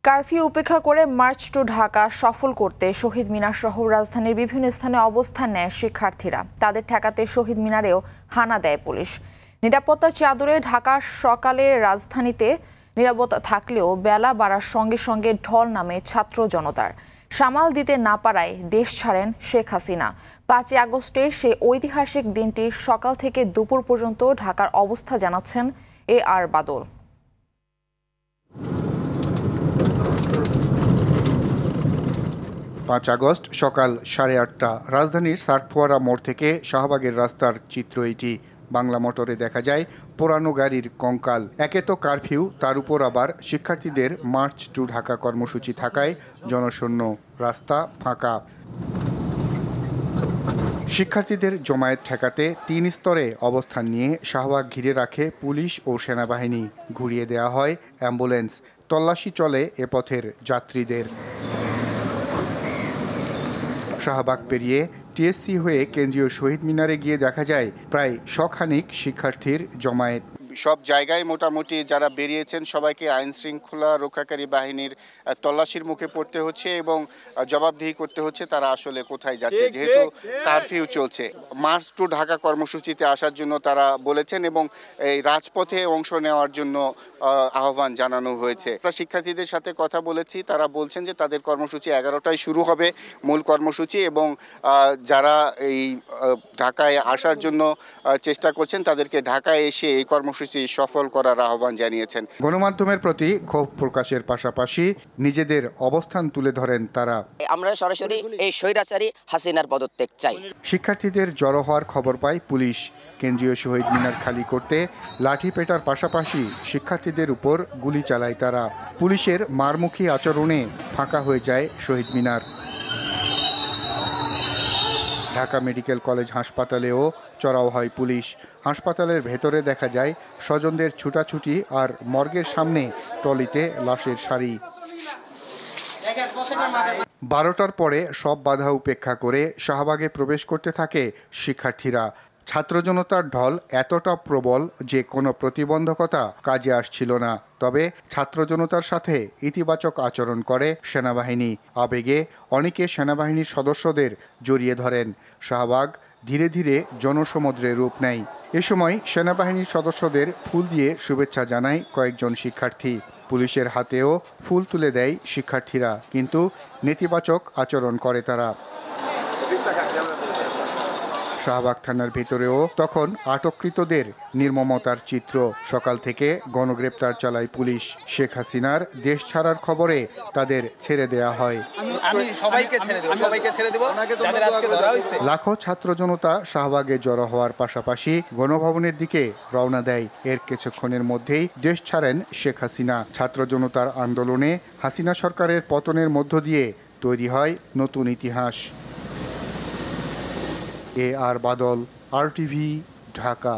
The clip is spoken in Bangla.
কারফিউ উপেক্ষা করে মার্চ টু ঢাকা সফল করতে শহীদ মিনার সহ রাজধানীর বিভিন্ন স্থানে অবস্থান নেয় শিক্ষার্থীরা। তাদের ঠেকাতে শহীদ মিনারেও হানা দেয় পুলিশ। নিরাপত্তার চাদরে ঢাকা সকালে রাজধানীতে নিরাপত্তা থাকলেও বেলা বাড়ার সঙ্গে সঙ্গে ঢল নামে ছাত্র জনতার। সামাল দিতে না পারায় দেশ ছাড়েন শেখ হাসিনা। 5 আগস্টের সেই ঐতিহাসিক দিনটির সকাল থেকে দুপুর পর্যন্ত ঢাকার অবস্থা জানাচ্ছেন AR বাদল। 5 আগস্ট সকাল 8:30 রাজধানীর সার্কফোয়ারা মোড় থেকে শাহবাগের রাস্তার চিত্র এটি। বাংলা মোটরে দেখা যায় পুরানো গাড়ির কঙ্কাল। একে তো কারফিউ, তার উপর আবার শিক্ষার্থীদের মার্চ টু ঢাকা কর্মসূচি থাকায় জনশূন্য, রাস্তা ফাঁকা। শিক্ষার্থীদের জমায়েত ঠেকাতে 3 স্তরে অবস্থান নিয়ে শাহবাগ ঘিরে রাখে পুলিশ ও সেনাবাহিনী। ঘুরিয়ে দেওয়া হয় অ্যাম্বুলেন্স, তল্লাশি চলে এ পথের যাত্রীদের। শাহবাগ পেরিয়ে টিএসসি হয়ে কেন্দ্রীয় শহীদ মিনারে গিয়ে দেখা যায় প্রায় শখানেক শিক্ষার্থীর জমায়েত। সব জায়গায় মোটামুটি যারা বেরিয়েছেন সবাইকে আইন শৃঙ্খলা রক্ষাকারী বাহিনীর তল্লাশির মুখে পড়তে হচ্ছে এবং জবাবদিহি করতে হচ্ছে তারা আসলে কোথায় যাচ্ছে, যেহেতু কারফিউ চলছে। মার্চ টু ঢাকা কর্মসূচিতে আসার জন্য তারা বলেছেন এবং এই রাজপথে অংশ নেওয়ার জন্য আহ্বান জানানো হয়েছে। শিক্ষার্থীদের সাথে কথা বলেছি, তারা বলছেন যে তাদের কর্মসূচি 11টায় শুরু হবে মূল কর্মসূচি, এবং যারা এই ঢাকায় আসার জন্য চেষ্টা করছেন তাদেরকে ঢাকায় এসে এই কর্মসূচি সফল করার আহ্বান জানিয়েছেন। গণমাধ্যমের প্রতি ক্ষোভ প্রকাশের পাশাপাশি নিজেদের অবস্থান তুলে ধরেন তারা। আমরা সরাসরি এই স্বৈরাচারী হাসিনার পদত্যাগ চাই। শিক্ষার্থীদের জড়ো হওয়ার খবর পায় পুলিশ। কেন্দ্রীয় শহীদ মিনার খালি করতে লাঠি পেটার পাশাপাশি শিক্ষার্থীদের উপর গুলি চালায় তারা। পুলিশের মারমুখী আচরণে ফাঁকা হয়ে যায় শহীদ মিনার। ঢাকা মেডিকেল কলেজ হাসপাতালেও চড়াও হয় পুলিশ। হাসপাতালের ভেতরে দেখা যায় স্বজনদের ছুটাছুটি আর মর্গের সামনে ট্রলিতে লাশের সারি। 12টার পরে সব বাধা উপেক্ষা করে শাহবাগে প্রবেশ করতে থাকে শিক্ষার্থীরা। ছাত্র জনতার ঢল এতটা প্রবল যে কোনো প্রতিবন্ধকতা কাজে আসছিল না। তবে ছাত্র জনতার সাথে ইতিবাচক আচরণ করে সেনাবাহিনী। আবেগে অনেকে সেনাবাহিনীর সদস্যদের জড়িয়ে ধরেন। শাহবাগ ধীরে ধীরে জনসমুদ্রে রূপ নেয়। এ সময় সেনাবাহিনীর সদস্যদের ফুল দিয়ে শুভেচ্ছা জানায় কয়েকজন শিক্ষার্থী। পুলিশের হাতেও ফুল তুলে দেয় শিক্ষার্থীরা, কিন্তু নেতিবাচক আচরণ করে তারা। শাহবাগ থানার ভেতরেও তখন আটককৃতদের নির্মমতার চিত্র। সকাল থেকে গণগ্রেপ্তার চালায় পুলিশ। শেখ হাসিনার দেশ ছাড়ার খবরে তাদের ছেড়ে দেয়া হয়। লাখো ছাত্র জনতা শাহবাগে জড়ো হওয়ার পাশাপাশি গণভবনের দিকে রওনা দেয়। এর কিছুক্ষণের মধ্যেই দেশ ছাড়েন শেখ হাসিনা। ছাত্র জনতার আন্দোলনে হাসিনা সরকারের পতনের মধ্য দিয়ে তৈরি হয় নতুন ইতিহাস। AR বাদল, RTV, ঢাকা।